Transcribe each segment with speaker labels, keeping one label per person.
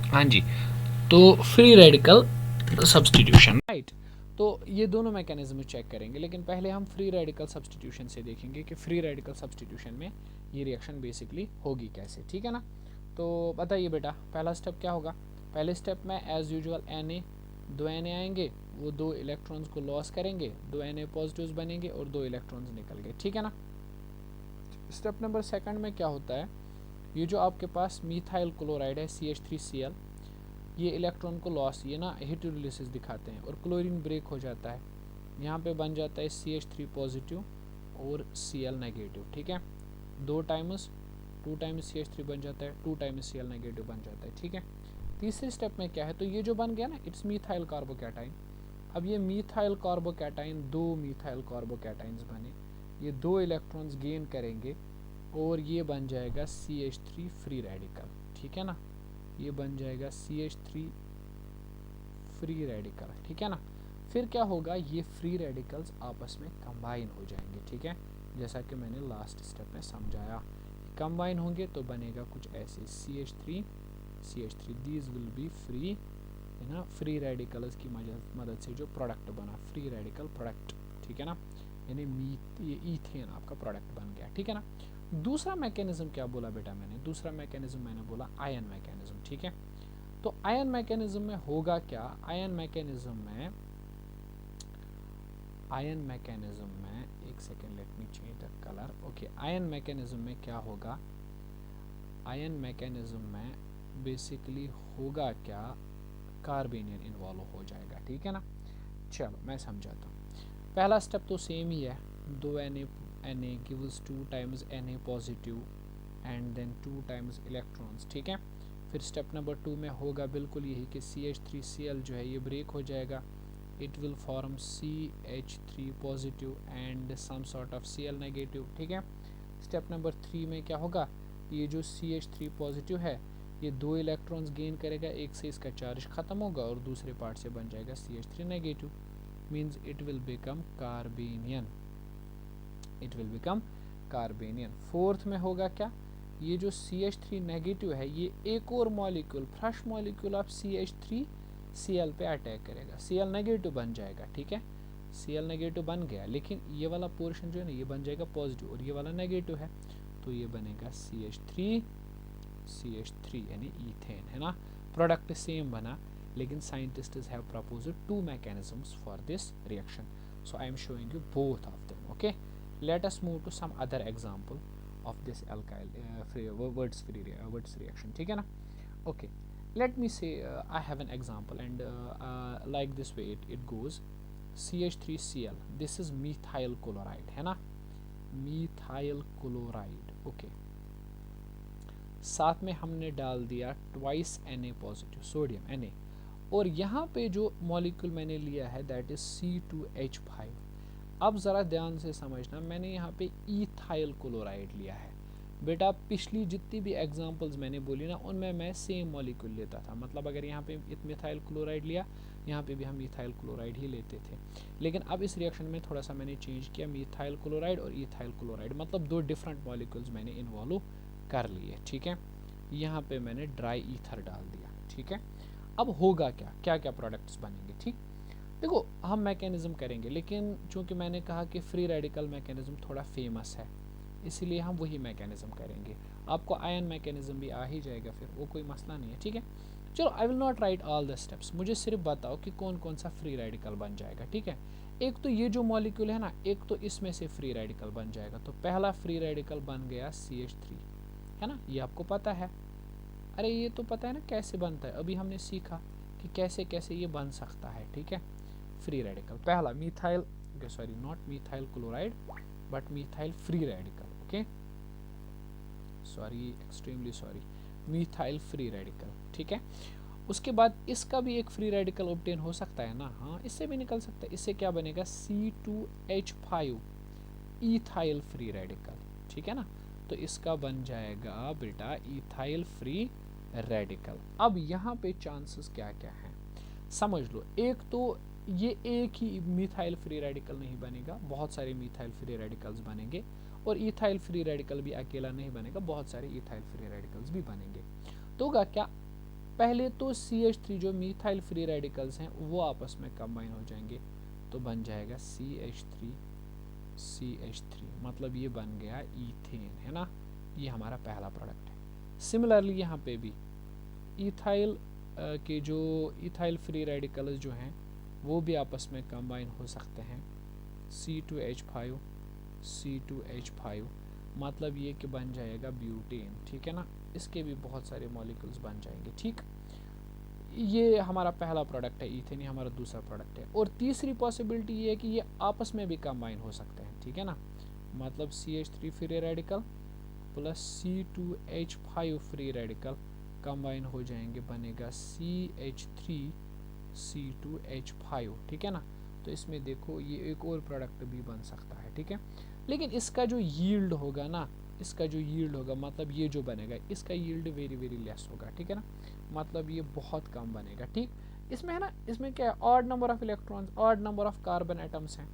Speaker 1: हाँ जी, तो free radical substitution, right. तो ये दोनों मैकेनिज्म चेक करेंगे, लेकिन पहले हम फ्री रेडिकल सब्सटीट्यूशन से देखेंगे कि फ्री रेडिकल सब्सटीट्यूशन में ये रिएक्शन बेसिकली होगी कैसे, ठीक है ना। तो बताइए बेटा, पहला स्टेप क्या होगा। पहले स्टेप में एज यूजुअल Na, दो Na आएंगे, वो दो इलेक्ट्रॉन्स को लॉस करेंगे, दो Na पॉजिटिव्स बनेंगे और दो इलेक्ट्रॉन्स निकल गए, ठीक है ना। स्टेप नंबर सेकंड में क्या होता है, ये जो आपके पास मीथाइल क्लोराइड है CH3Cl, ये इलेक्ट्रॉन को लॉस, ये ना हेटेरोलिसिस दिखाते हैं और क्लोरीन ब्रेक हो जाता है, यहाँ पे बन जाता है CH3 पॉजिटिव और Cl नेगेटिव, ठीक है। टू टाइम्स CH3 बन जाता है, 2 टाइम्स Cl नेगेटिव बन जाता है, ठीक है। तीसरे स्टेप में क्या है, तो ये जो बन गया ना, इट्स मीथाइल कार्बोकैटाइन। अब ये मीथाइल कार्बोकैटाइन, दो मीथाइल कार्बोकैटाइन्स बने, ये दो इलेक्ट्रॉन्स गेन करेंगे और ये बन जाएगा CH3 फ्री रेडिकल, ठीक है ना। ये बन जाएगा CH3 फ्री रेडिकल, ठीक है ना। फिर क्या होगा, ये फ्री रेडिकल्स आपस में कंबाइन हो जाएंगे, ठीक है, जैसा कि मैंने लास्ट स्टेप में समझाया। कंबाइन होंगे तो बनेगा कुछ ऐसे CH3 these will be free, है ना, फ्री रेडिकल्स की मदद से जो प्रोडक्ट बना, फ्री रेडिकल प्रोडक्ट, ठीक है ना, यानी ये ईथेन आपका प्रोडक्ट बन गया, ठीक है ना। दूसरा मैकेनिज्म क्या बोला बेटा मैंने, दूसरा मैकेनिज्म मैंने बोला आयन मैकेनिज्म, ठीक है। तो आयन मैकेनिज्म में होगा क्या, आयन मैकेनिज्म में एक second, let me change the colour, okay. Ion mechanism में क्या होगा, आयन मैकेनिज्म में बेसिकली होगा क्या, कार्बेनियन इन्वॉल्व हो जाएगा, ठीक है ना। चलो मैं समझाता हूँ। पहला स्टेप तो सेम ही है, दो Na gives 2 times Na positive and then 2 times electrons, ठीक है। फिर स्टेप नंबर 2 में होगा बिल्कुल यही कि CH3Cl जो है ये ब्रेक हो जाएगा, it will form CH3 positive and some sort of Cl negative, ठीक है। स्टेप नंबर 3 में क्या होगा, ये जो CH3 पॉजिटिव है ये दो इलेक्ट्रॉन्स गेन करेगा, एक से इसका चार्ज खत्म होगा और दूसरे पार्ट से बन जाएगा CH3 negative, means it will become carbanion, it will become carbanion. Fourth में होगा क्या, ये जो CH3 नेगेटिव है ये एक और molecule, fresh molecule of CH3Cl पे अटैक करेगा, Cl नेगेटिव बन जाएगा, ठीक है। Cl नेगेटिव बन गया, लेकिन ये वाला पोर्शन जो है ना ये बन जाएगा पॉजिटिव और ये वाला नेगेटिव है, तो ये बनेगा CH3 यानी ईथेन, है ना। प्रोडक्ट सेम बना, लेकिन scientists have proposed two mechanisms for this reaction, so I am showing you both of them, okay. Let us move to some other example of this alkyl Wurtz reaction, ठीक है ना। Okay, let me say I have an example and like this way it goes, CH3Cl, this is methyl chloride, है ना, methyl chloride, okay। साथ में हमने डाल दिया twice Na positive sodium Na, और यहाँ पे जो मॉलिक्यूल मैंने लिया है दैट इज C2H5। अब ज़रा ध्यान से समझना, मैंने यहाँ पे ईथाइल क्लोराइड लिया है बेटा। पिछली जितनी भी एग्जांपल्स मैंने बोली ना उनमें मैं सेम मॉलिक्यूल लेता था, मतलब अगर यहाँ पे मिथाइल क्लोराइड लिया, यहाँ पे भी हम मिथाइल क्लोराइड ही लेते थे, लेकिन अब इस रिएक्शन में थोड़ा सा मैंने चेंज किया, मिथाइल क्लोराइड और ईथाइल क्लोराइड, मतलब दो डिफरेंट मॉलिक्यूल्स मैंने इन्वॉल्व कर लिए, ठीक है। यहाँ पे मैंने ड्राई ईथर डाल दिया, ठीक है। अब होगा क्या, क्या क्या प्रोडक्ट्स बनेंगे, ठीक। देखो हम मैकेनिज्म करेंगे, लेकिन चूंकि मैंने कहा कि फ्री रेडिकल मैकेनिज्म थोड़ा फेमस है, इसीलिए हम वही मैकेनिज्म करेंगे। आपको आयन मैकेनिज्म भी आ ही जाएगा, फिर वो कोई मसला नहीं है, ठीक है। चलो I will not right all the steps, मुझे सिर्फ बताओ कि कौन कौन सा फ्री रेडिकल बन जाएगा, ठीक है। एक तो ये जो मॉलिक्यूल है ना, एक तो इसमें से फ्री रेडिकल बन जाएगा, तो पहला फ्री रेडिकल बन गया CH3, है ना, ये आपको पता है। अरे ये तो पता है ना कैसे बनता है, अभी हमने सीखा कि कैसे कैसे ये बन सकता है, ठीक है। फ्री रेडिकल पहला methyl, sorry not methyl chloride but methyl free radical, okay, sorry extremely sorry, methyl free radical, ठीक है। उसके बाद इसका भी एक फ्री रेडिकल ऑब्टेन हो सकता है ना, हाँ इससे भी निकल सकता है, इससे क्या बनेगा C2H5 ईथाइल फ्री रेडिकल, ठीक है ना। तो इसका बन जाएगा बेटा ईथाइल फ्री रेडिकल। अब यहाँ पे चांसेस क्या क्या हैं समझ लो, एक तो ये एक ही मिथाइल फ्री रेडिकल नहीं बनेगा, बहुत सारे मिथाइल फ्री रेडिकल्स बनेंगे, और ईथाइल फ्री रेडिकल भी अकेला नहीं बनेगा, बहुत सारे ईथाइल फ्री रेडिकल्स भी बनेंगे। तो होगा क्या, पहले तो CH3 जो मीथाइल फ्री रेडिकल्स हैं वो आपस में कंबाइन हो जाएंगे, तो बन जाएगा CH3 मतलब ये बन गया ईथेन, है ना, ये हमारा पहला प्रोडक्ट है। सिमिलरली यहाँ पे भी इथाइल के जो इथाइल फ्री रेडिकल्स जो हैं वो भी आपस में कंबाइन हो सकते हैं, C2H5 मतलब ये कि बन जाएगा ब्यूटेन, ठीक है ना। इसके भी बहुत सारे मॉलिक्यूल्स बन जाएंगे, ठीक। ये हमारा पहला प्रोडक्ट है ईथेन, ये हमारा दूसरा प्रोडक्ट है। और तीसरी पॉसिबिलिटी ये है कि ये आपस में भी कंबाइन हो सकते हैं, ठीक है ना, मतलब CH3 free radical plus C2H5 free radical combine हो जाएंगे, बनेगा CH3C2H5, ठीक है ना। तो इसमें देखो ये एक और प्रोडक्ट भी बन सकता है, ठीक है। लेकिन इसका जो यील्ड होगा ना, इसका जो यील्ड होगा मतलब ये जो बनेगा इसका यील्ड वेरी वेरी लेस होगा, ठीक है ना, मतलब ये बहुत कम बनेगा, ठीक। इसमें है ना, इसमें क्या है, odd number of electrons, odd number of carbon atoms हैं,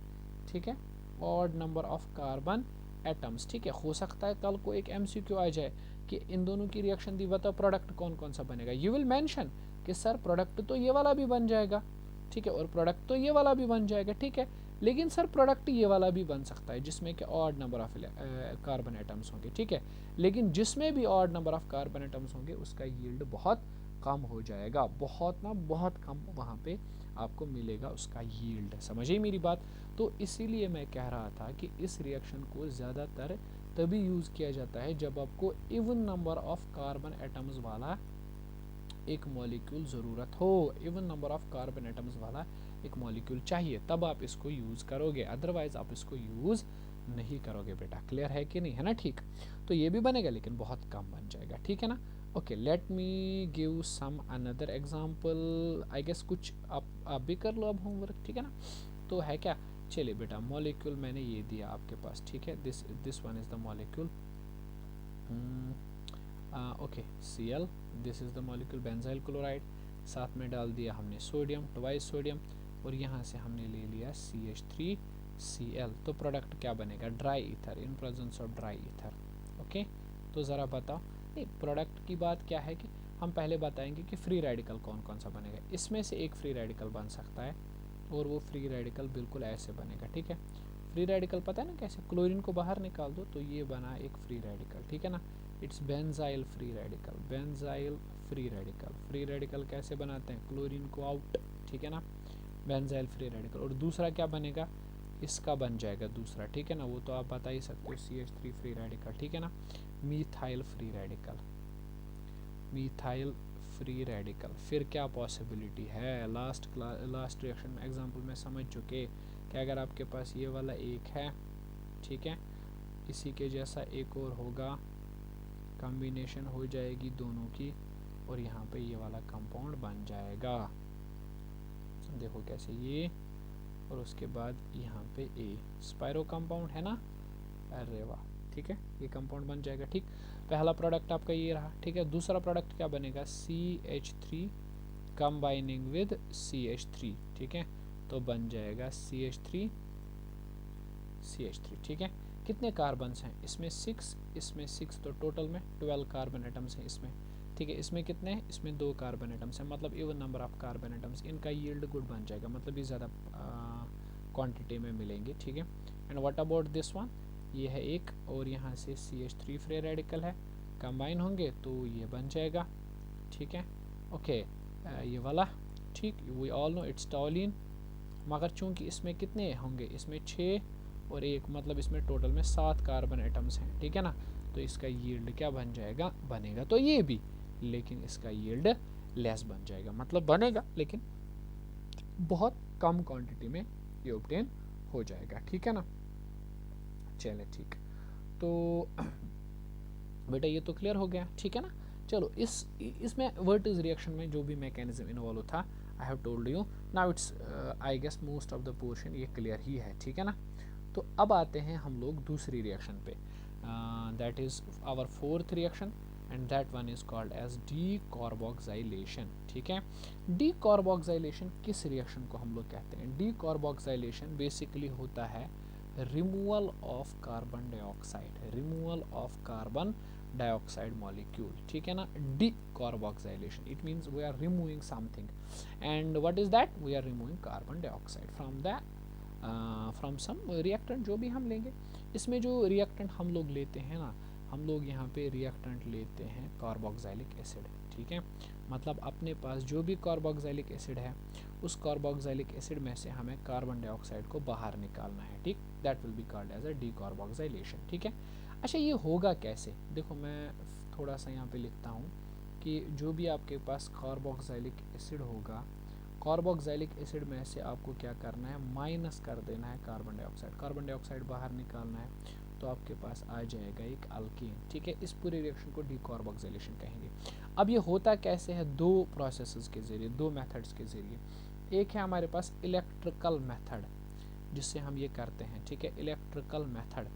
Speaker 1: ठीक है, odd number of carbon atoms, ठीक है। हो सकता है कल को एक MCQ आ जाए कि इन दोनों की रिएक्शन दी, बताओ प्रोडक्ट कौन कौन सा बनेगा। यू विल मेंशन कि सर प्रोडक्ट तो ये वाला भी बन जाएगा, ठीक है, और प्रोडक्ट तो ये वाला भी बन जाएगा, ठीक है, लेकिन सर प्रोडक्ट ये वाला भी बन सकता है जिसमें कि odd number of carbon atoms होंगे, ठीक है। लेकिन जिसमें भी odd number of carbon atoms होंगे उसका यील्ड बहुत कम हो जाएगा, बहुत ना बहुत कम वहाँ पे आपको मिलेगा उसका यील्ड, समझिए मेरी बात। तो इसीलिए मैं कह रहा था कि इस रिएक्शन को ज़्यादातर तभी यूज़ किया जाता है जब आपको even number of carbon atoms वाला एक मॉलिक्यूल ज़रूरत हो, even number of carbon atoms वाला एक मॉलिक्यूल चाहिए, तब आप इसको यूज़ करोगे, अदरवाइज आप इसको यूज़ नहीं करोगे बेटा। क्लियर है कि नहीं, है ना, ठीक। तो ये भी बनेगा लेकिन बहुत कम बन जाएगा, ठीक है ना। Okay, let me give some another example. I guess कुछ आप भी कर लो अब होमवर्क, ठीक है ना। तो है क्या, चलिए बेटा, मॉलिक्यूल मैंने ये दिया आपके पास, ठीक है, this one is the molecule, okay, Cl, this is the molecule benzyl chloride, साथ में डाल दिया हमने सोडियम, ट्वाइस सोडियम, और यहाँ से हमने ले लिया CH3Cl। तो प्रोडक्ट क्या बनेगा, dry ether, in presence of dry ether. Okay, तो ज़रा बताओ, नहीं प्रोडक्ट की बात क्या है कि हम पहले बताएंगे कि फ्री रेडिकल कौन कौन सा बनेगा। इसमें से एक फ्री रेडिकल बन सकता है और वो फ्री रेडिकल बिल्कुल ऐसे बनेगा, ठीक है। फ्री रेडिकल पता है ना कैसे, क्लोरीन को बाहर निकाल दो तो ये बना एक फ्री रेडिकल, ठीक है ना, it's benzyl free radical, benzyl free radical. Free radical कैसे बनाते हैं, क्लोरीन को आउट, ठीक है ना, बेंजाइल फ्री रेडिकल। और दूसरा क्या बनेगा, इसका बन जाएगा दूसरा, ठीक है ना, वो तो आप बता ही सकते हो, CH3 फ्री रेडिकल, ठीक है ना, methyl free radical, methyl free radical. फिर क्या पॉसिबिलिटी है, लास्ट रिएक्शन में एग्जांपल में समझ चुके कि अगर आपके पास ये वाला एक है, ठीक है, इसी के जैसा एक और होगा, कॉम्बिनेशन हो जाएगी दोनों की और यहाँ पे ये वाला कंपाउंड बन जाएगा, देखो कैसे, ये और उसके बाद यहाँ पे ए, स्पाइरो कंपाउंड है ना, अरे वाह, ठीक है, ये कंपाउंड बन जाएगा, ठीक। पहला प्रोडक्ट आपका ये रहा, ठीक है। दूसरा प्रोडक्ट क्या बनेगा, CH3 कंबाइनिंग विद CH3, ठीक है, तो बन जाएगा CH3, ठीक है। कितने कार्बन्स हैं इसमें, 6, इसमें 6, तो टोटल में 12 कार्बन एटम्स हैं इसमें, ठीक है। इसमें कितने हैं, इसमें 2 कार्बन एटम्स हैं, मतलब even number of carbon atoms, इनका यील्ड गुड बन जाएगा, मतलब ये ज़्यादा क्वांटिटी में मिलेंगे, ठीक है। And what about this one, ये है एक, और यहाँ से CH3 फ्री रेडिकल है, कंबाइन होंगे तो ये बन जाएगा, ठीक है। ओके, ये वाला, ठीक, we all know it's Tollens, मगर चूंकि इसमें कितने होंगे, इसमें 6 और 1, मतलब इसमें टोटल में 7 कार्बन एटम्स हैं, ठीक है ना, तो इसका यील्ड क्या बन जाएगा, बनेगा तो ये भी, लेकिन इसका यील्ड लेस बन जाएगा, मतलब बनेगा लेकिन बहुत कम क्वांटिटी में ये ऑब्टेन हो जाएगा, ठीक है ना। चले ठीक, तो बेटा ये तो क्लियर हो गया, ठीक है ना। चलो इसमें वर्टिस रिएक्शन में जो भी मैकेनिज्म इन्वॉल्व था, I have told you, now it's I guess most of the portion ये क्लियर ही है, ठीक है ना। तो अब आते हैं हम लोग दूसरी रिएक्शन पे, that is our fourth reaction, and that one is called as decarboxylation, ठीक है। डीकार्बोक्सिलेशन किस रिएक्शन को हम लोग कहते हैं, डीकार्बोक्सिलेशन बेसिकली होता है removal of carbon dioxide, removal of carbon dioxide molecule, ठीक है ना, decarboxylation, it means we are removing something, and what is that, we are removing carbon dioxide from some reactant जो भी हम लेंगे। इसमें जो रिएक्टेंट हम लोग लेते हैं ना, हम लोग यहाँ पे रिएक्टेंट लेते हैं कार्बोक्सिलिक एसिड, ठीक है, मतलब अपने पास जो भी कार्बोक्सिलिक एसिड है उस कार्बोक्सिलिक एसिड में से हमें कार्बन डाइऑक्साइड को बाहर निकालना है, ठीक, that will be called as a decarboxylation, ठीक है। अच्छा ये होगा कैसे, देखो मैं थोड़ा सा यहाँ पे लिखता हूँ कि जो भी आपके पास कार्बोक्सिलिक एसिड होगा, कार्बोक्सिलिक एसिड में से आपको क्या करना है, माइनस कर देना है कार्बन डाइऑक्साइड, कार्बन डाइऑक्साइड बाहर निकालना है, तो आपके पास आ जाएगा एक अल्कीन, ठीक है। इस पूरे रिएक्शन को डीकार्बोक्सिलेशन कहेंगे। अब ये होता कैसे है, दो प्रोसेसेस के ज़रिए, दो मेथड्स के ज़रिए। एक है हमारे पास इलेक्ट्रिकल मेथड जिससे हम ये करते हैं, ठीक है, electrical method,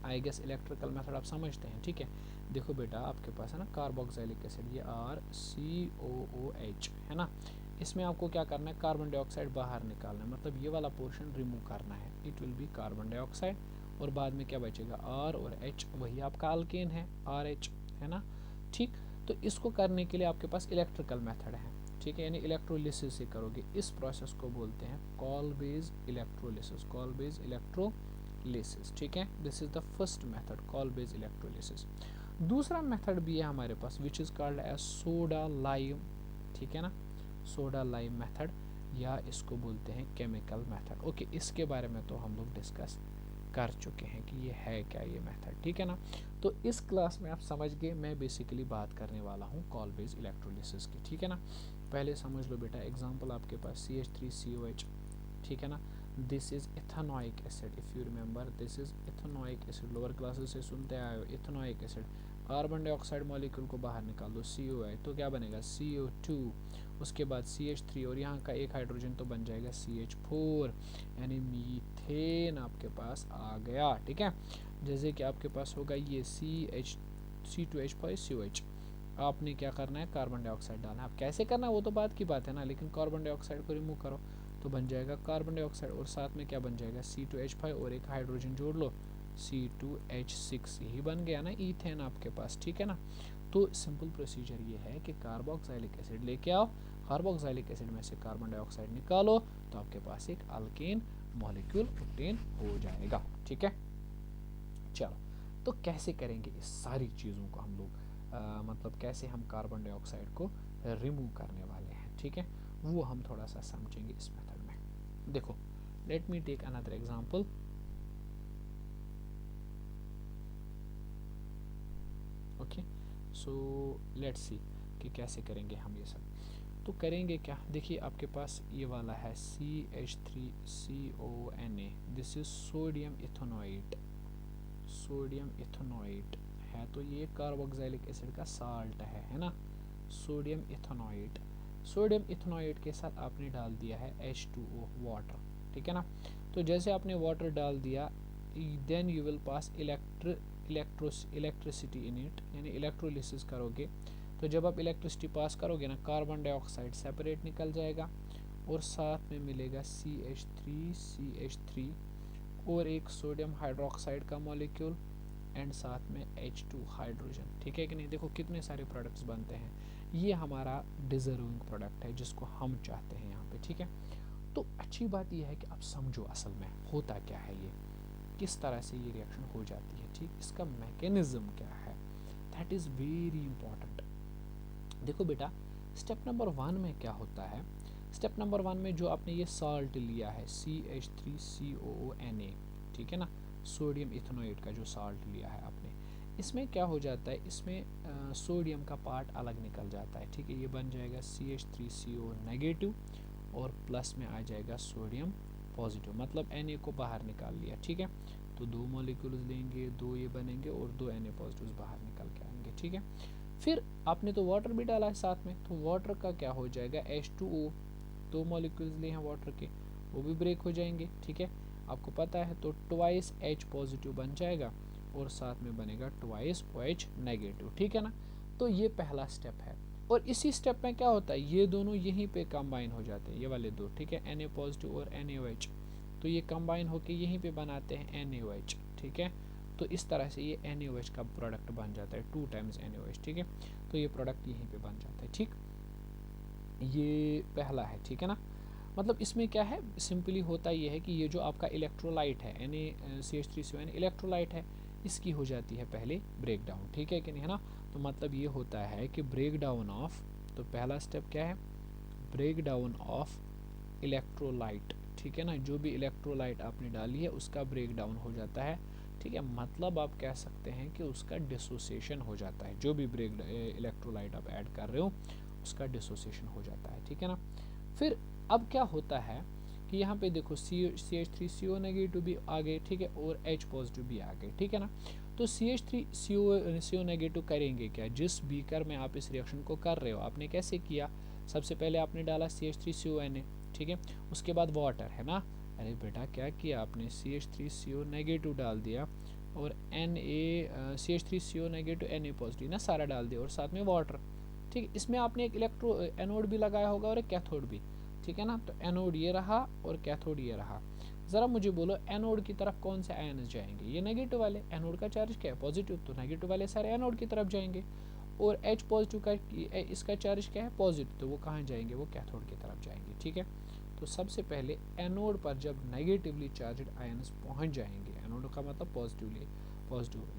Speaker 1: I guess electrical method आप समझते हैं, ठीक है। देखो बेटा आपके पास है ना कार्बोक्सिलिक एसिड, ये RCOOH है ना, इसमें आपको क्या करना है, कार्बन डाइऑक्साइड बाहर निकालना है, मतलब ये वाला पोर्शन रिमूव करना है, it will be carbon dioxide, और बाद में क्या बचेगा, R और H, वही आपका अल्केन है RH, है ना, ठीक। तो इसको करने के लिए आपके पास इलेक्ट्रिकल मेथड है, ठीक है, यानी इलेक्ट्रोलिसिस से करोगे, इस प्रोसेस को बोलते हैं Kolbe's electrolysis, Kolbe's electrolysis, ठीक है, this is the first method, Kolbe's electrolysis. दूसरा मेथड भी है हमारे पास which is called as soda lime, ठीक है ना, सोडा लाइम मेथड, या इसको बोलते हैं केमिकल मेथड। ओके, इसके बारे में तो हम लोग डिस्कस कर चुके हैं कि ये है क्या ये मेथड, ठीक है ना। तो इस क्लास में आप समझ गए, मैं बेसिकली बात करने वाला हूँ कॉल बेस इलेक्ट्रोलिसिस की, ठीक है ना। पहले समझ लो बेटा, एग्जांपल आपके पास CH3COH, ठीक है ना, this is ethanoic acid, if you remember this is ethanoic acid, lower classes से सुनते आए हो, ethanoic acid, carbon dioxide molecule को बाहर निकाल दो, CO है तो क्या बनेगा CO2, उसके बाद CH3, और यहाँ का एक हाइड्रोजन तो बन जाएगा CH4, यानी मीथेन आपके पास आ गया, ठीक है। जैसे कि आपके पास होगा ये C2H5COH, आपने क्या करना है, कार्बन डाइऑक्साइड डालना है, अब कैसे करना है वो तो बात की बात है ना, लेकिन कार्बन डाइऑक्साइड को रिमूव करो तो बन जाएगा कार्बन डाइऑक्साइड, और साथ में क्या बन जाएगा, C2H5, और एक हाइड्रोजन जोड़ लो C2H6, यही बन गया ना ईथेन आपके पास, ठीक है ना। तो सिंपल प्रोसीजर ये है कि कार्बोक्सिलिक एसिड लेके आओ, कार्बोक्सिलिक एसिड में से कार्बन डाइऑक्साइड निकालो, तो आपके पास एक अल्केन मॉलिक्यूल ऑब्टेन हो जाएगा, ठीक है। चलो, तो कैसे करेंगे इस सारी चीज़ों को हम लोग, मतलब कैसे हम कार्बन डाइऑक्साइड को रिमूव करने वाले हैं, ठीक है, वो हम थोड़ा सा समझेंगे इस मेथड में। देखो, let me take another example. Okay, so let's see कि कैसे करेंगे हम ये सब। तो करेंगे क्या, देखिए आपके पास ये वाला है CH3CONA, this is sodium ethanoate, sodium ethanoate है, तो ये कार्बोक्सिलिक एसिड का साल्ट है ना, सोडियम इथेनोएट, सोडियम इथेनोएट के साथ आपने डाल दिया है H2O वाटर, ठीक है ना। तो जैसे आपने वाटर डाल दिया, then you will pass electricity in it, यानी इलेक्ट्रोलिसिस करोगे, तो जब आप इलेक्ट्रिसिटी पास करोगे ना, कार्बन डाइऑक्साइड सेपरेट निकल जाएगा, और साथ में मिलेगा CH3 और एक सोडियम हाइड्रोक्साइड का मॉलिक्यूल, एंड साथ में H2 हाइड्रोजन, ठीक है कि नहीं। देखो कितने सारे प्रोडक्ट्स बनते हैं, ये हमारा डिजर्विंग प्रोडक्ट है जिसको हम चाहते हैं यहाँ पे, ठीक है। तो अच्छी बात यह है कि आप समझो असल में होता क्या है, ये किस तरह से ये रिएक्शन हो जाती है, ठीक, इसका मैकेनिज्म क्या है, दैट इज़ वेरी इंपॉर्टेंट। देखो बेटा, स्टेप नंबर 1 में क्या होता है, स्टेप नंबर 1 में जो आपने ये साल्ट लिया है CH3COONA, ठीक है ना, सोडियम इथेनोएट का जो साल्ट लिया है आपने, इसमें क्या हो जाता है, इसमें सोडियम का पार्ट अलग निकल जाता है, ठीक है, ये बन जाएगा CH3CO नेगेटिव, और प्लस में आ जाएगा सोडियम पॉजिटिव, मतलब Na को बाहर निकाल लिया, ठीक है। तो दो मॉलिक्यूल्स लेंगे, दो ये बनेंगे और दो Na पॉजिटिव्स बाहर निकल के आएंगे, ठीक है। फिर आपने तो वाटर भी डाला है साथ में, तो वाटर का क्या हो जाएगा, H2O, दो मॉलिक्यूल्स लिए हैं वाटर के, वो भी ब्रेक हो जाएंगे, ठीक है, आपको पता है, तो ट्वाइस H पॉजिटिव बन जाएगा, और साथ में बनेगा ट्वाइस OH नेगेटिव, ठीक है ना। तो ये पहला स्टेप है, और इसी स्टेप में क्या होता है, ये दोनों यहीं पे कंबाइन हो जाते हैं, ये वाले दो, ठीक है, Na पॉजिटिव और NaOH, तो ये कंबाइन होके यहीं पे बनाते हैं NaOH, ठीक है, तो इस तरह से ये NaOH का प्रोडक्ट बन जाता है 2 टाइम्स NaOH, ठीक है। तो ये प्रोडक्ट यहीं पे बन जाता है, ठीक। ये पहला है, ठीक है ना। मतलब इसमें क्या है, सिंपली होता ये है कि ये जो आपका इलेक्ट्रोलाइट है NaCH3CON इलेक्ट्रोलाइट है, इसकी हो जाती है पहले ब्रेक डाउन, ठीक है कि नहीं, है ना। तो मतलब ये होता है कि ब्रेक डाउन ऑफ, तो पहला स्टेप क्या है, ब्रेक डाउन ऑफ इलेक्ट्रोलाइट, ठीक है ना। जो भी इलेक्ट्रोलाइट आपने डाली है उसका ब्रेक डाउन हो जाता है, ठीक है। मतलब आप कह सकते हैं कि उसका डिसोसिएशन हो जाता है, जो भी ब्रेक इलेक्ट्रोलाइट आप ऐड कर रहे हो उसका डिसोसिएशन हो जाता है, ठीक है ना। फिर अब क्या होता है कि यहाँ पे देखो CH3CO नेगेटिव भी आ गए, ठीक है, और H पॉजिटिव भी आ गए, ठीक है ना। तो CH3CO नेगेटिव करेंगे क्या, जिस बीकर में आप इस रिएक्शन को कर रहे हो, आपने कैसे किया, सबसे पहले आपने डाला CH3CONA, ठीक है, उसके बाद वाटर, है ना। अरे बेटा क्या किया आपने, CH3CO नेगेटिव डाल दिया और CH3CO नेगेटिव Na पॉजिटिव ना सारा डाल दिया और साथ में वाटर, ठीक। इसमें आपने एक एनोड भी लगाया होगा और एक कैथोड भी, ठीक है ना। तो एनोड ये रहा और कैथोड ये रहा। ज़रा मुझे बोलो एनोड की तरफ कौन से आयन्स जाएंगे, ये नेगेटिव वाले, एनोड का चार्ज क्या है पॉजिटिव, तो नेगेटिव वाले सारे एनोड की तरफ जाएंगे। और H पॉजिटिव का इसका चार्ज क्या है पॉजिटिव, तो वो कहाँ जाएंगे, वो कैथोड की तरफ जाएंगे, ठीक है। तो सबसे पहले एनोड पर जब नेगेटिवली चार्जड आयन्स पहुँच जाएंगे, एनोड का मतलब पॉजिटिव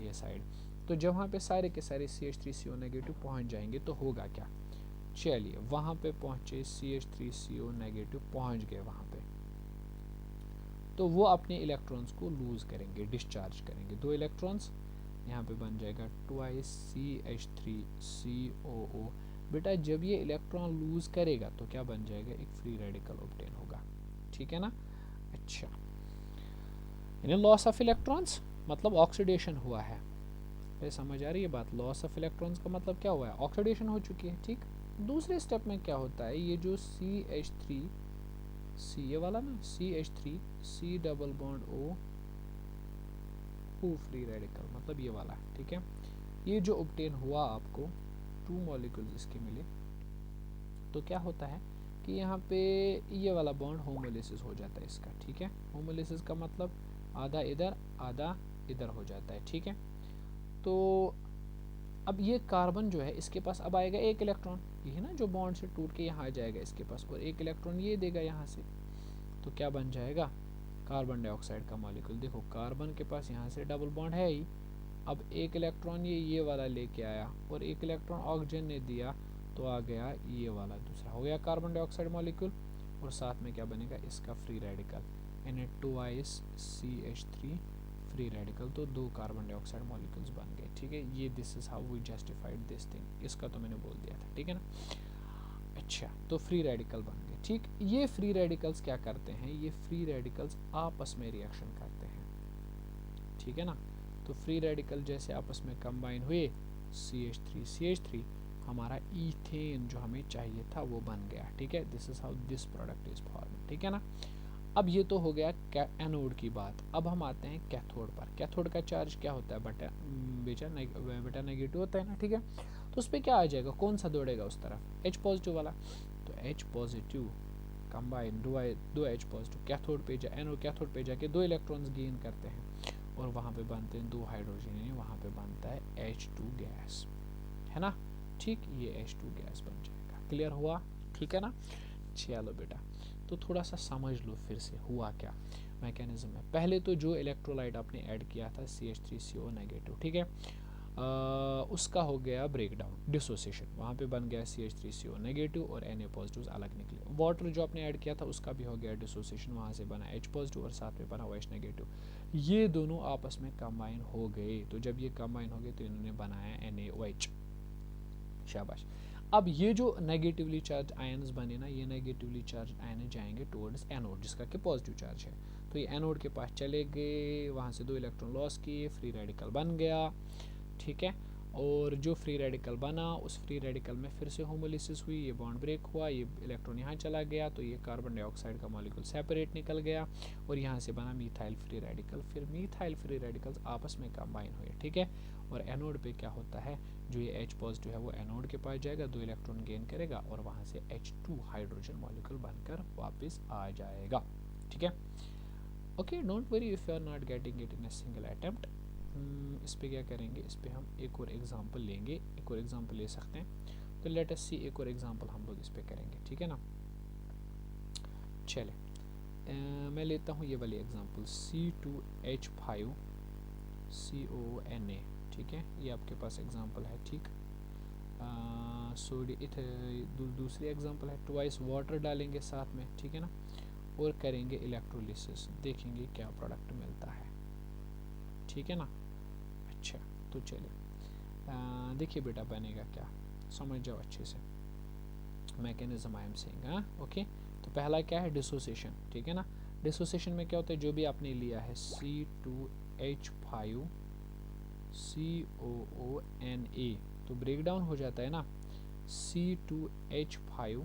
Speaker 1: ये साइड, तो जब वहाँ पे सारे के सारे CH3CO नेगेटिव पहुँच जाएंगे तो होगा क्या, चलिए वहाँ पे पहुँचे CH3CO नेगेटिव पहुँच गए वहाँ पे, तो वो अपने इलेक्ट्रॉन्स को लूज़ करेंगे, डिस्चार्ज करेंगे, 2 इलेक्ट्रॉन्स, यहाँ पे बन जाएगा ट्वाइस CH3COO। बेटा जब ये इलेक्ट्रॉन लूज़ करेगा तो क्या बन जाएगा, एक फ्री रेडिकल ऑब्टेन होगा, ठीक है ना। अच्छा, यानी लॉस ऑफ इलेक्ट्रॉन्स मतलब ऑक्सीडेशन हुआ है, समझ आ रही है बात, लॉस ऑफ इलेक्ट्रॉन्स का मतलब क्या हुआ है, ऑक्सीडेशन हो चुकी है, ठीक। दूसरे स्टेप में क्या होता है, ये जो CH3 ये वाला ना CH3 double bond O free radical मतलब ये वाला, ठीक है। ये जो ऑब्टेन हुआ आपको 2 मॉलिक्यूल्स इसके मिले, तो क्या होता है कि यहाँ पे ये वाला बॉन्ड होमोलिसिस हो जाता है इसका, ठीक है। होमोलिसिस का मतलब आधा इधर हो जाता है, ठीक है। तो अब ये कार्बन जो है इसके पास अब आएगा एक इलेक्ट्रॉन, ये है ना जो बॉन्ड से टूट के यहाँ आ जाएगा इसके पास, और एक इलेक्ट्रॉन ये देगा यहाँ से, तो क्या बन जाएगा, कार्बन डाइऑक्साइड का मॉलिक्यूल। देखो कार्बन के पास यहाँ से डबल बॉन्ड है ही, अब एक इलेक्ट्रॉन ये वाला लेके आया और एक इलेक्ट्रॉन ऑक्सीजन ने दिया, तो आ गया ये वाला दूसरा, हो गया कार्बन डाइऑक्साइड मॉलिक्यूल, और साथ में क्या बनेगा इसका free radical, N2 CH3 free radical, तो 2 कार्बन डाइऑक्साइड मॉलिक्यूल्स बन गए, ठीक है। ये this is how we justified this thing, इसका तो मैंने बोल दिया था, ठीक है ना। अच्छा, तो फ्री रेडिकल बन गए, ठीक। ये फ्री रेडिकल्स क्या करते हैं, ये फ्री रेडिकल्स आपस में रिएक्शन करते हैं, ठीक है ना। तो फ्री रेडिकल जैसे आपस में कंबाइन हुए, CH3 हमारा ईथेन जो हमें चाहिए था वो बन गया, ठीक है। This is how this product is form, ठीक है ना। अब ये तो हो गया एनोड की बात, अब हम आते हैं कैथोड पर। कैथोड का चार्ज क्या होता है, बेटा नेगेटिव होता है ना, ठीक है। तो उस पर क्या आ जाएगा, कौन सा दौड़ेगा उस तरफ, H पॉजिटिव वाला, तो H positive combine 2 H positive cathode पे एनोड कैथोड पे जाके 2 इलेक्ट्रॉन्स गेन करते हैं और वहाँ पे बनते हैं 2 हाइड्रोजन, यानी वहाँ पे बनता है H2 गैस, है ना, ठीक। ये H2 गैस बन जाएगा, क्लियर हुआ, ठीक है ना। चलो बेटा, तो थोड़ा सा समझ लो फिर से हुआ क्या मैकेनिज्म है। पहले तो जो इलेक्ट्रोलाइट आपने ऐड किया था CH3CO नेगेटिव, ठीक है, उसका हो गया ब्रेक डाउन, डिसोसिएशन, वहाँ पे बन गया CH3CO नेगेटिव और Na पॉजिटिव अलग निकले। वाटर जो आपने ऐड किया था उसका भी हो गया डिसोसिएशन, वहाँ से बना H पॉजिटिव और साथ में बना OH नेगेटिव, ये दोनों आपस में कंबाइन हो गए। तो जब ये कंबाइन हो गए तो इन्होंने बनाया NaOH, शाबाश। अब ये जो नेगेटिवली चार्ज आयन्स बने ना, ये नेगेटिवली चार्ज आयन जाएंगे टुवर्ड्स एनोड जिसका कि पॉजिटिव चार्ज है, तो ये एनोड के पास चले गए, वहाँ से 2 इलेक्ट्रॉन लॉस किए, फ्री रेडिकल बन गया, ठीक है। और जो फ्री रेडिकल बना उस फ्री रेडिकल में फिर से होमोलिसिस हुई, ये बॉन्ड ब्रेक हुआ, ये इलेक्ट्रॉन यहाँ चला गया, तो ये कार्बन डाइऑक्साइड का मॉलिक्यूल सेपरेट निकल गया और यहाँ से बना मीथाइल फ्री रेडिकल। फिर मीथाइल फ्री रेडिकल्स आपस में कंबाइन हुए, ठीक है। और एनोड पे क्या होता है, जो ये H पॉजिटिव है वो एनोड के पास जाएगा, 2 इलेक्ट्रॉन गेन करेगा और वहाँ से H2 हाइड्रोजन मॉलिक्यूल बनकर वापस आ जाएगा, ठीक है। Okay, don't worry if you are not getting it in a single attempt, इस पे क्या करेंगे, इस पे हम एक और एग्जांपल लेंगे, एक और एग्जांपल ले सकते हैं। तो लेट अस सी, एक और एग्जांपल हम लोग इस पे करेंगे, ठीक है ना। चले मैं लेता हूँ ये वाली एग्जांपल C2H5 CONA, ठीक है, ये आपके पास एग्जांपल है, ठीक। दूसरी एग्जांपल है, ट्वाइस वाटर डालेंगे साथ में, ठीक है ना, और करेंगे इलेक्ट्रोलिसिस, देखेंगे क्या प्रोडक्ट मिलता है, ठीक है ना। अच्छा, तो चलिए देखिए बेटा बनेगा क्या, समझ जाओ अच्छे से मैकेनिज्म आई एम सेइंग। हाँ ओके, तो पहला क्या है, डिसोसिएशन, ठीक है ना। डिसोसिएशन में क्या होता है, जो भी आपने लिया है C2H5 COONA, तो ब्रेक डाउन हो जाता है ना, C2H5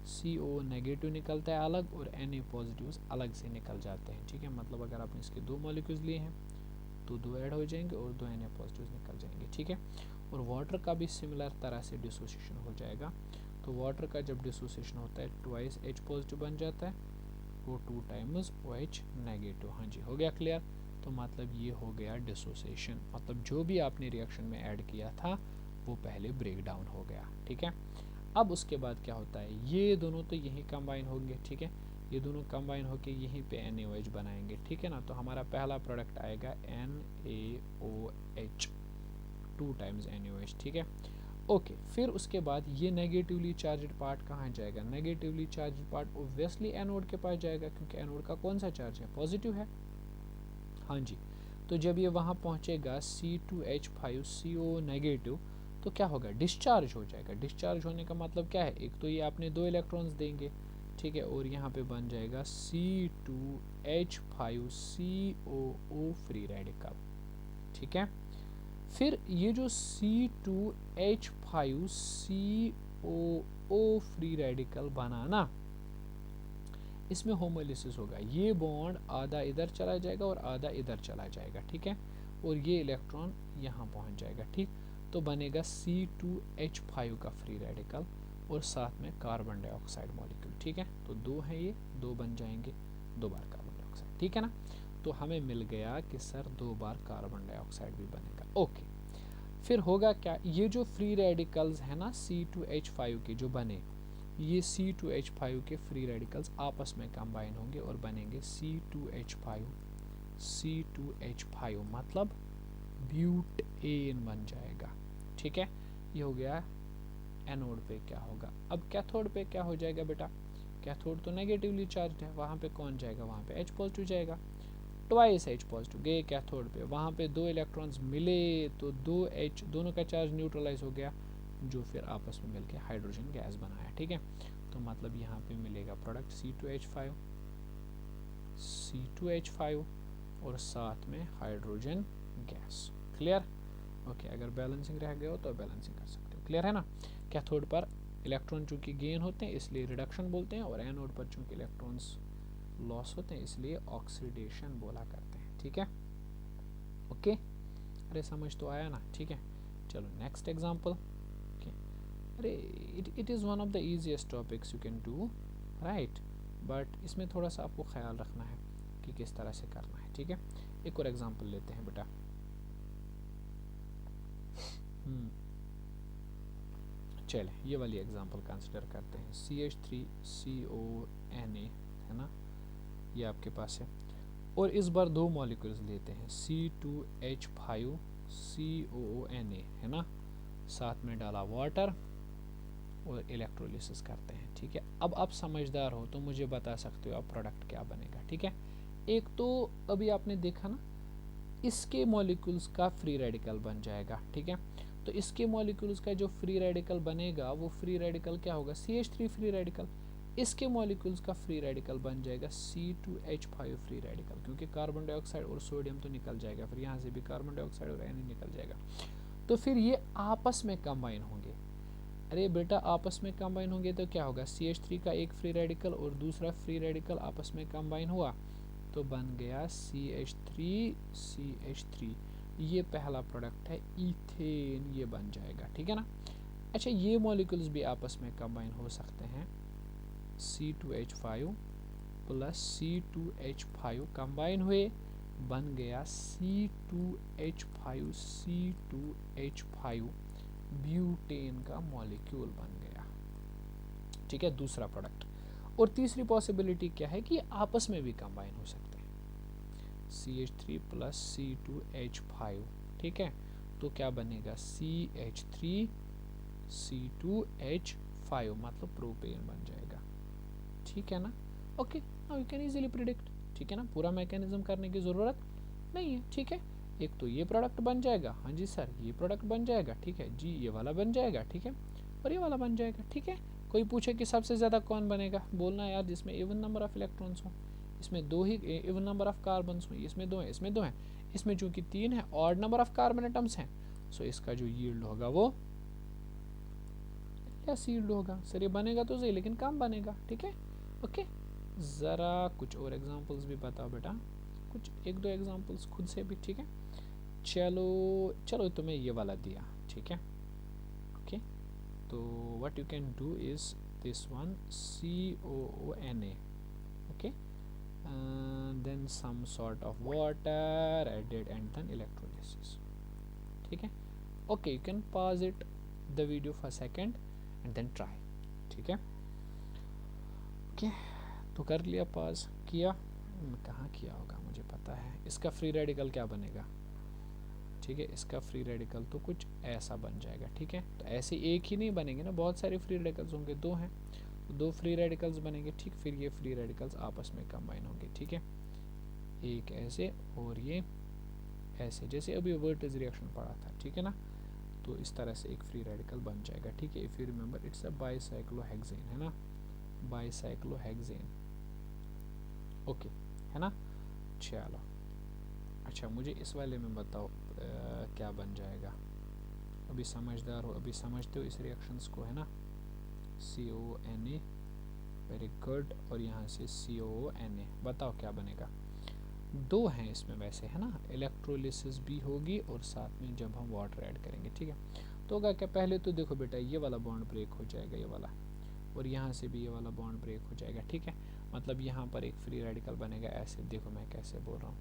Speaker 1: CO नेगेटिव निकलता है अलग और Na पॉजिटिव अलग से निकल जाते हैं, ठीक है। मतलब अगर आपने इसके दो मॉलिक्यूल्स लिए हैं तो दो ऐड हो जाएंगे और दो Na पॉजिटिव निकल जाएंगे, ठीक है। और वाटर का भी सिमिलर तरह से डिसोसिएशन हो जाएगा। तो वाटर का जब डिसोसिएशन होता है ट्वाइस H पॉजिटिव बन जाता है वो 2 टाइम्स OH नेगेटिव। हाँ जी, हो गया क्लियर। तो मतलब ये हो गया डिसोसिएशन, मतलब जो भी आपने रिएक्शन में ऐड किया था वो पहले ब्रेक डाउन हो गया, ठीक है। अब उसके बाद क्या होता है, ये दोनों तो यहीं कंबाइन होंगे, ठीक है, ये दोनों कंबाइन होके यहीं पे NaOH बनाएंगे, ठीक है ना। तो हमारा पहला प्रोडक्ट आएगा NaOH, 2 टाइम्स NaOH, ठीक है। ओके, फिर उसके बाद ये नेगेटिवली चार्ज्ड पार्ट कहाँ जाएगा, negatively charged part obviously anode के पास जाएगा, क्योंकि एनोड का कौन सा चार्ज है, पॉजिटिव है। हाँ जी, तो जब ये वहाँ पहुँचेगा C2H5 CO नेगेटिव, तो क्या होगा, डिस्चार्ज हो जाएगा। डिस्चार्ज होने का मतलब क्या है, एक तो ये आपने 2 इलेक्ट्रॉन्स देंगे, ठीक है, और यहाँ पे बन जाएगा C2H5 COO फ्री रेडिकल, ठीक है। फिर ये जो C2H5 COO फ्री रेडिकल बना ना, इसमें होमोलिसिस होगा, ये बॉन्ड आधा इधर चला जाएगा और आधा इधर चला जाएगा, ठीक है, और ये इलेक्ट्रॉन यहाँ पहुँच जाएगा, ठीक। तो बनेगा C2H5 का फ्री रेडिकल और साथ में कार्बन डाइऑक्साइड मॉलिक्यूल, ठीक है। तो दो हैं ये, दो बन जाएंगे, 2 बार कार्बन डाइऑक्साइड, ठीक है ना। तो हमें मिल गया कि सर 2 बार कार्बन डाइऑक्साइड भी बनेगा, ओके। फिर होगा क्या, ये जो फ्री रेडिकल्स है ना C2H5 के जो बने, ये C2H5 के फ्री रेडिकल्स आपस में कंबाइन होंगे और बनेंगे C2H5 मतलब ब्यूटेन बन जाएगा, ठीक है। ये हो गया एनोड पे क्या होगा। अब कैथोड पे क्या हो जाएगा बेटा, कैथोड तो नेगेटिवली चार्ज है, वहाँ पे कौन जाएगा, वहाँ पे H पॉजिटिव जाएगा, ट्वाइस H पॉजिटिव गए कैथोड पे, वहाँ पे 2 इलेक्ट्रॉन्स मिले तो 2H दोनों का चार्ज न्यूट्रलाइज हो गया, जो फिर आपस में मिलके हाइड्रोजन गैस बनाया, ठीक है। तो मतलब यहाँ पे मिलेगा प्रोडक्ट C2H5 और साथ में हाइड्रोजन गैस, क्लियर। ओके, अगर बैलेंसिंग रह गया हो तो बैलेंसिंग कर सकते हो, क्लियर है ना। कैथोड पर इलेक्ट्रॉन चूंकि गेन होते हैं इसलिए रिडक्शन बोलते हैं, और एनोड पर चूंकि इलेक्ट्रॉन्स लॉस होते हैं इसलिए ऑक्सीडेशन बोला करते हैं, ठीक है। ओके, अरे समझ तो आया ना, ठीक है। चलो नेक्स्ट एग्जांपल। ओके, अरे it is one of the easiest topics you can do, right, but इसमें थोड़ा सा आपको ख्याल रखना है कि किस तरह से करना है, ठीक है। एक और एग्जांपल लेते हैं बेटा। चले ये वाली एग्जांपल कंसिडर करते हैं, CH3CONA है ना, ये आपके पास है, और इस बार 2 मॉलिक्यूल्स लेते हैं C2H5 COONA है ना, साथ में डाला वाटर और इलेक्ट्रोलिसिस करते हैं, ठीक है। अब आप समझदार हो तो मुझे बता सकते हो आप प्रोडक्ट क्या बनेगा, ठीक है। एक तो अभी आपने देखा ना, इसके मॉलिक्यूल्स का फ्री रेडिकल बन जाएगा, ठीक है। तो इसके मॉलिक्यूल्स का जो फ्री रेडिकल बनेगा वो फ्री रेडिकल क्या होगा, CH3 फ्री रेडिकल। इसके मॉलिक्यूल्स का फ्री रेडिकल बन जाएगा C2H5 फ्री रेडिकल, क्योंकि कार्बन डाइऑक्साइड और सोडियम तो निकल जाएगा, फिर यहाँ से भी कार्बन डाइऑक्साइड और Na निकल जाएगा। तो फिर ये आपस में कंबाइन होंगे। अरे बेटा आपस में कंबाइन होंगे तो क्या होगा, CH3 का एक फ्री रेडिकल और दूसरा फ्री रेडिकल आपस में कंबाइन हुआ तो बन गया CH3 ये पहला प्रोडक्ट है इथेन, ये बन जाएगा, ठीक है ना। अच्छा, ये मॉलिक्यूल्स भी आपस में कंबाइन हो सकते हैं, C2H5 प्लस C2H5 कंबाइन हुए, बन गया C2H5 ब्यूटेन का मॉलिक्यूल बन गया। ठीक है, दूसरा प्रोडक्ट। और तीसरी पॉसिबिलिटी क्या है कि आपस में भी कंबाइन हो सकते हैं, CH3 प्लस C2H5। ठीक है, तो क्या बनेगा CH3C2H5 मतलब प्रोपेन बन जाएगा। ठीक है ना। Okay, now you can easily predict. ठीक है ना, पूरा मैकेनिज्म करने की ज़रूरत नहीं है। ठीक है, एक तो ये प्रोडक्ट बन जाएगा, हाँ जी सर ये प्रोडक्ट बन जाएगा, ठीक है जी ये वाला बन जाएगा, ठीक है, और ये वाला बन जाएगा। ठीक है, कोई पूछे कि सबसे ज़्यादा कौन बनेगा, बोलना यार जिसमें इवन नंबर ऑफ इलेक्ट्रॉन्स हो, इसमें दो ही इवन नंबर ऑफ कार्बन्स हो, इसमें दो हैं, इसमें दो हैं, इसमें चूँकि तीन है, odd number of carbon atoms हैं, सो इसका जो यील्ड होगा वो क्या सील्ड होगा। सर ये बनेगा तो सही लेकिन कम बनेगा। ठीक है, ओके। ज़रा कुछ और एग्जांपल्स भी बताओ बेटा, कुछ एक दो एग्जांपल्स खुद से भी। ठीक है, चलो चलो तुम्हें ये वाला दिया। ठीक है, ओके, तो what you can do is this one COONA, okay, then some sort of water added and then electrolysis. ठीक है, okay, you can pause it the video for a second and then try. ठीक है, okay, तो कर लिया, pause किया, कहाँ किया होगा मुझे पता है। इसका फ्री रेडिकल क्या बनेगा, ठीक है, इसका फ्री रेडिकल तो कुछ ऐसा बन जाएगा। ठीक है, तो ऐसे एक ही नहीं बनेंगे ना, बहुत सारे फ्री रेडिकल्स होंगे, दो हैं तो दो फ्री रेडिकल्स बनेंगे। ठीक, फिर ये फ्री रेडिकल्स आपस में कंबाइन होंगे। ठीक है, एक ऐसे और ये ऐसे, जैसे अभी वर्टिज रिएक्शन पढ़ा था। ठीक है ना, तो इस तरह से एक फ्री रेडिकल बन जाएगा। ठीक है, if you remember it's a bicyclohexane, है ना, बाईसाइक्लोहेक्सेन, ओके, है ना। चलो अच्छा, मुझे इस वाले में बताओ क्या बन जाएगा। अभी समझदार हो, अभी समझते हो इस रिएक्शंस को, है ना। CONA, वेरी गुड, और यहाँ से COONA, बताओ क्या बनेगा। दो हैं इसमें वैसे, है ना, इलेक्ट्रोलिसिस भी होगी और साथ में जब हम वाटर ऐड करेंगे। ठीक है, तो होगा क्या, पहले तो देखो बेटा ये वाला बॉन्ड ब्रेक हो जाएगा, ये वाला, और यहाँ से भी ये वाला बॉन्ड ब्रेक हो जाएगा। ठीक है, मतलब यहाँ पर एक फ्री रेडिकल बनेगा ऐसे, देखो मैं कैसे बोल रहा हूँ,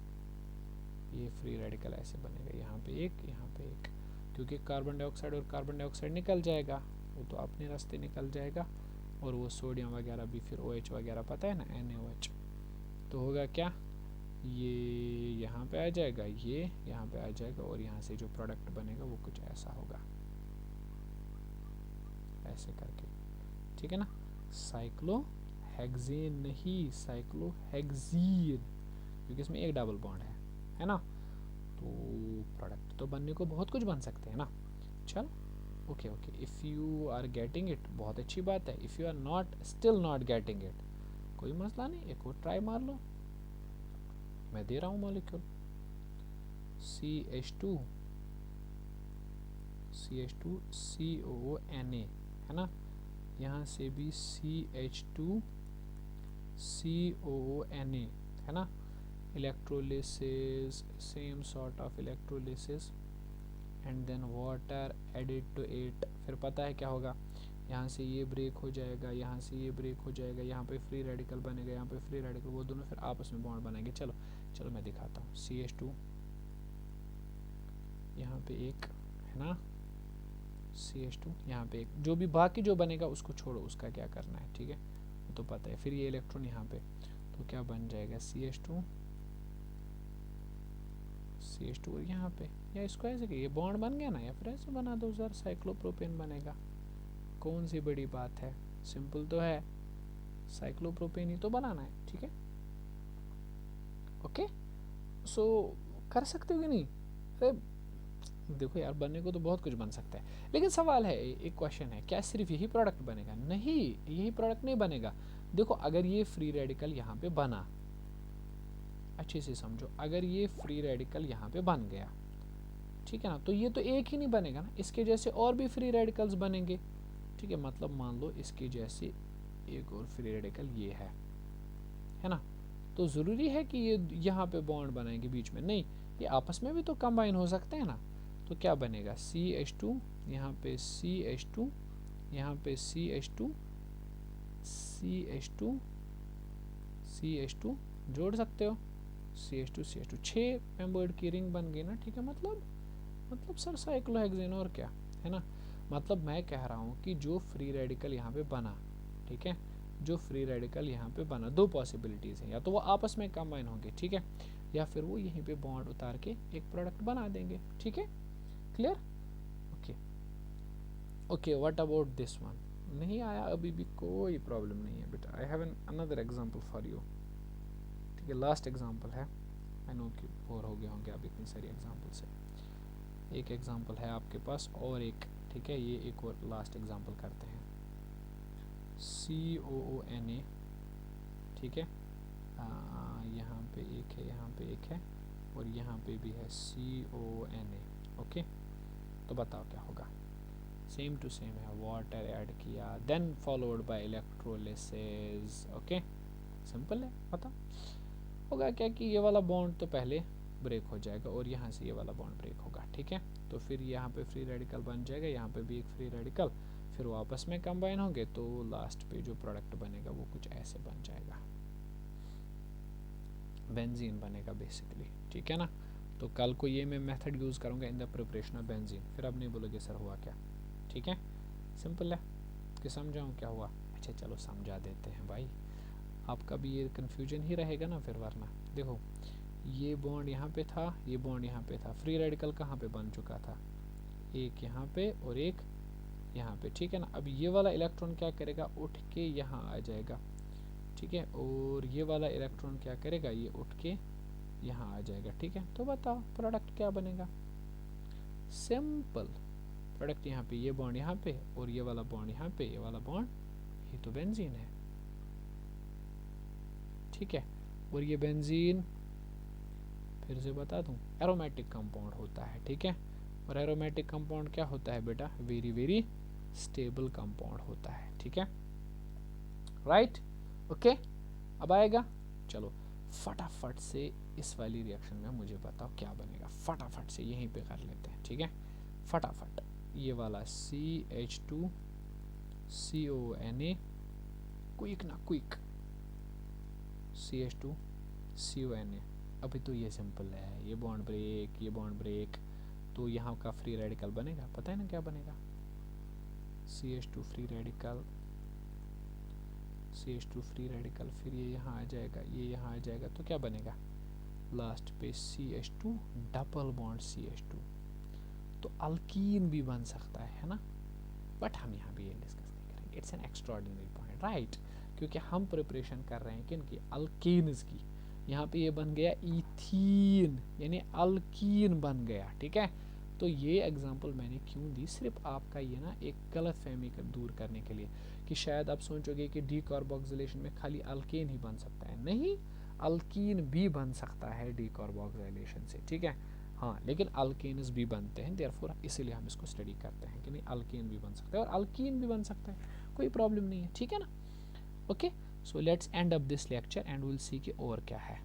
Speaker 1: ये फ्री रेडिकल ऐसे बनेगा, यहाँ पे एक, यहाँ पे एक, क्योंकि कार्बन डाइऑक्साइड और कार्बन डाइऑक्साइड निकल जाएगा, वो तो अपने रास्ते निकल जाएगा, और वो सोडियम वगैरह भी फिर OH वगैरह पता है ना, NaOH, तो होगा क्या, ये यहाँ पे आ जाएगा, ये यहाँ पे आ जाएगा, और यहाँ से जो प्रोडक्ट बनेगा वो कुछ ऐसा होगा, ऐसे करके। ठीक है ना, साइक्लोहेक्सेन नहीं, साइक्लोहेक्सीन, क्योंकि इसमें एक डबल बॉन्ड है ना, तो प्रोडक्ट तो बनने को बहुत कुछ बन सकते हैं ना। चल okay okay, if you are getting it बहुत अच्छी बात है, if you are not still not getting it कोई मसला नहीं, एक और ट्राई मार लो, मैं दे रहा हूँ मॉलिक्यूल CH2 COONA, है ना, यहाँ से भी CH2 COONA, है ना, electrolysis, same sort of electrolysis and then water added to it, फिर पता है क्या होगा, यहाँ से ये ब्रेक हो जाएगा, यहाँ से ये ब्रेक हो जाएगा, यहाँ पे फ्री रेडिकल बनेगा, यहाँ पे फ्री रेडिकल, वो दोनों फिर आपस में बॉन्ड बनाएंगे। चलो चलो मैं दिखाता हूँ, CH2 यहाँ पे एक, है ना, CH2 यहाँ पे एक, जो भी बाकी जो बनेगा उसको छोड़ो, उसका क्या करना है, ठीक है, वो तो पता है। फिर ये इलेक्ट्रॉन यहाँ पे, तो क्या बन जाएगा, CH2 और यहाँ पे, या इसको ऐसे कि ये बॉन्ड बन गया ना, या फिर ऐसे बना दो सर, साइक्लोप्रोपेन बनेगा, कौन सी बड़ी बात है, सिंपल तो है, साइक्लोप्रोपेन ही तो बनाना है। ठीक है, ओके, सो कर सकते हो कि नहीं। अरे देखो यार, बनने को तो बहुत कुछ बन सकता है, लेकिन सवाल है, एक क्वेश्चन है, क्या सिर्फ यही प्रोडक्ट बनेगा, नहीं यही प्रोडक्ट नहीं बनेगा। देखो अगर ये फ्री रेडिकल यहाँ पे बना, अच्छे से समझो, अगर ये फ्री रेडिकल यहाँ पे बन गया, ठीक है ना, तो ये तो एक ही नहीं बनेगा ना, इसके जैसे और भी फ्री रेडिकल्स बनेंगे। ठीक है, मतलब मान लो इसके जैसे एक और फ्री रेडिकल ये है ना, तो ज़रूरी है कि ये यहाँ पे बॉन्ड बनाएंगे बीच में, नहीं, ये आपस में भी तो कंबाइन हो सकते हैं ना। तो क्या बनेगा, CH2 यहाँ पे CH2, यहाँ पे CH2 CH2 CH2 जोड़ सकते हो, CH2 CH2 6 मेंबर्ड की रिंग बन गई ना, ठीक है। मतलब सर साइक्लोहेक्सेन और क्या है ना। मतलब मैं कह रहा हूँ कि जो फ्री रेडिकल यहाँ पे बना, ठीक है, जो फ्री रेडिकल यहाँ पे बना, दो पॉसिबिलिटीज़ हैं, या तो वो आपस में कंबाइन होंगे, ठीक है, या फिर वो यहीं पे बॉन्ड उतार के एक प्रोडक्ट बना देंगे, ठीक है, clear. Okay okay, what about this one? नहीं आया अभी भी, कोई प्रॉब्लम नहीं है बेटा। I have an another example for you, ठीक है, लास्ट एग्जांपल है। आई नो कि बोर हो गए होंगे आप इतनी सारी एग्जांपल से। एक एग्जांपल है आपके पास और एक, ठीक है, ये एक और लास्ट एग्जांपल करते हैं। COONA, ठीक है, यहाँ पे एक है, यहाँ पे एक है, और यहाँ पे भी है CONA। ओके, तो बताओ क्या होगा। सेम टू सेम है, वाटर ऐड किया, then followed by electrolysis. Okay, simple है, बताओ होगा क्या कि ये वाला बॉन्ड तो पहले ब्रेक हो जाएगा और यहाँ से ये वाला बॉन्ड ब्रेक होगा, ठीक है। तो फिर यहाँ पे फ्री रेडिकल बन जाएगा, यहाँ पे भी एक फ्री रेडिकल, फिर वो आपस में कंबाइन होंगे, तो लास्ट पे जो प्रोडक्ट बनेगा वो कुछ ऐसे बन जाएगा, बेंजीन बनेगा बेसिकली, ठीक है ना। तो कल को ये मैं मेथड यूज़ करूँगा in the preparation of benzene, फिर अब नहीं बोलोगे सर हुआ क्या, ठीक है। सिंपल है कि समझाऊँ क्या हुआ। अच्छा चलो समझा देते हैं भाई, आपका भी ये कन्फ्यूजन ही रहेगा ना फिर, वरना देखो ये बॉन्ड यहाँ पे था, ये बॉन्ड यहाँ पे था, फ्री रेडिकल कहाँ पे बन चुका था, एक यहाँ पे और एक यहाँ पे, ठीक है ना। अब ये वाला इलेक्ट्रॉन क्या करेगा, उठ के यहाँ आ जाएगा, ठीक है, और ये वाला इलेक्ट्रॉन क्या करेगा, ये उठ के यहाँ आ जाएगा, ठीक है। तो बताओ प्रोडक्ट क्या बनेगा, सिंपल प्रोडक्ट यहाँ पे, ये बॉन्ड यहाँ पे और ये वाला बॉन्ड यहाँ पे, ये वाला बॉन्ड, ये तो बेंजीन है, ठीक है। और ये बेंजीन फिर से बता दूं एरोमेटिक कंपाउंड होता है, ठीक है। और एरोमेटिक कंपाउंड क्या होता है बेटा, वेरी वेरी स्टेबल कंपाउंड होता है, ठीक है, राइट। ओके, अब आएगा, चलो फटाफट से इस वाली रिएक्शन में मुझे बताओ क्या बनेगा, फटाफट से यहीं पे कर लेते हैं, ठीक है, फटाफट। ये वाला CH2 CONA, क्विक ना क्विक, CH2 CONA। अभी तो ये सिंपल है, ये बॉन्ड ब्रेक, ये बॉन्ड ब्रेक, तो यहाँ का फ्री रेडिकल बनेगा, पता है ना क्या बनेगा, CH2 free radical, CH2 free radical, फिर ये यहाँ आ जाएगा, ये यहाँ आ जाएगा, तो क्या बनेगा लास्ट पे CH2 डबल बॉन्ड CH2, तो अल्कीन भी बन सकता है ना, बट हम यहाँ भी ये डिस्कस नहीं करेंगे, it's an extraordinary point, right, क्योंकि हम प्रिपरेशन कर रहे हैं किनकी, अल्कीन्स की। यहाँ पे ये बन गया इथीन, यानी अल्कीन बन गया, ठीक है। तो ये एग्जांपल मैंने क्यों दी, सिर्फ आपका ये ना एक गलत फहमी दूर करने के लिए, कि शायद आप सोचोगे कि डीकार्बोक्सिलेशन में खाली अल्केन ही बन सकता है, नहीं, अल्कीन भी बन सकता है डीकार्बोक्सिलेशन से, ठीक है। हाँ, लेकिन अल्केन्स भी बनते हैं, देयरफॉर इसीलिए हम इसको स्टडी करते हैं कि नहीं, अल्केन भी बन सकता है और अल्कीन भी बन सकता है, कोई प्रॉब्लम नहीं है, ठीक है ना। Okay, so let's end up this lecture and will see कि और क्या है।